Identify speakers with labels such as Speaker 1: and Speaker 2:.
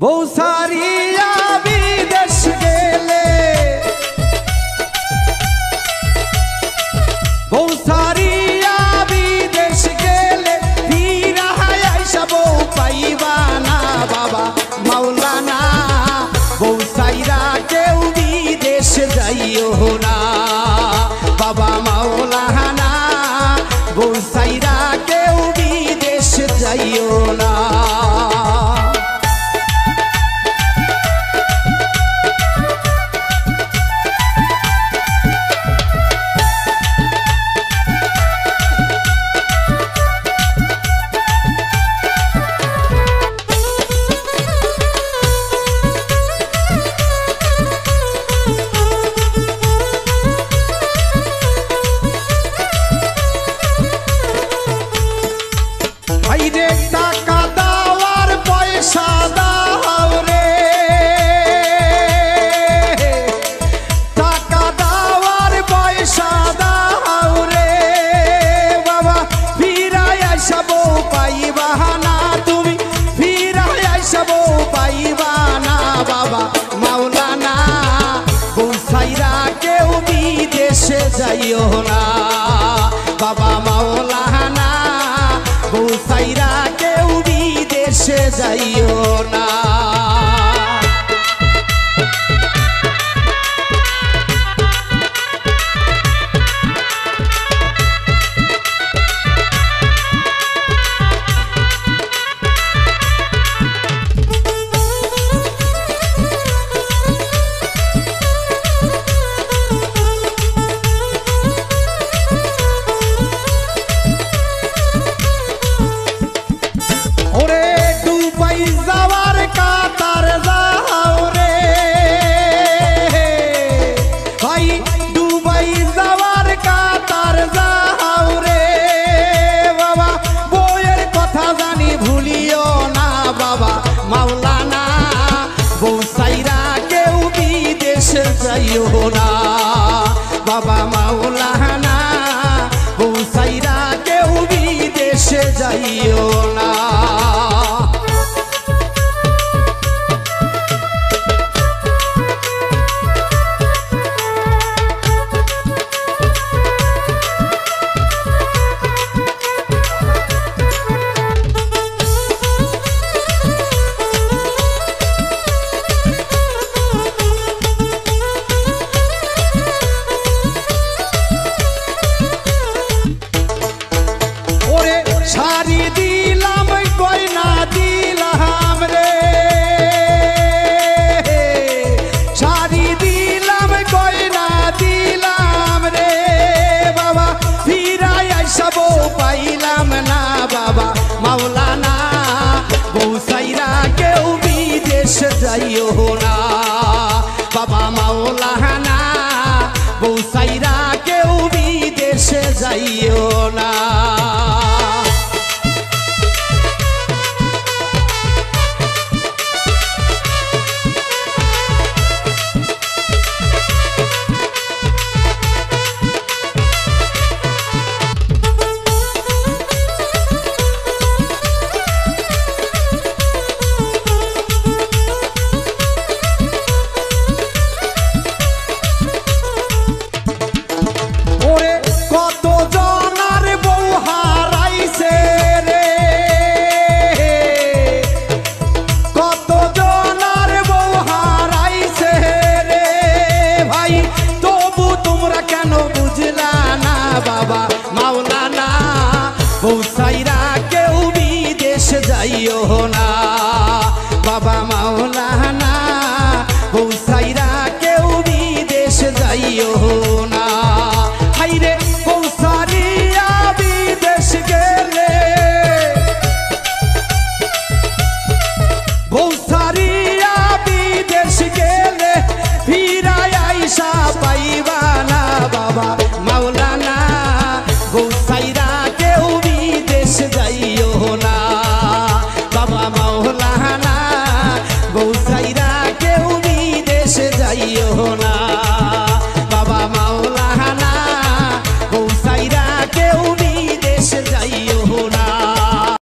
Speaker 1: বউ সারিয়া বিদেশ গেলে, বউ সারিয়া বিদেশ গেলে ফিরা আইসা বউ পাইবা না বাবা মাওলানা। বউ সাইরা কেউ বিদেশ যাইও না বাবা মাওলানা। বউ সাইরা কেউ বিদেশ যাইও না। টাকা দেওয়ার পয়সা দাও রে, টাকা দেওয়ার পয়সা দাও রে বাবা। ফিরাই আইসা বউ পাইবা না তুমি, ফিরাই আইসা বউ পাইবা না বাবা মাওলানা। বউ সাইরা কেউ বিদেশে যাইও না বাবা মাওলানা। বউ সাইরা কেউ বিদেশে যাইও না। বউ সাইরা কেউ বিদেশে যাইও না বাবা মাওলানা। বউ সাইরা কেউ বিদেশে যাইও না। শাড়ি দিলাম গয়না দিলাম রে, শাড়ি দিলাম গয়না দিলাম রে বাবা। ফিরাই আইসা বউ পাইলাম না বাবা মাওলানা। বউ সাইরা কেউ বিদেশ যাইও না বাবা মাওলানা। বউ সাইরা কেউ বিদেশে যাইও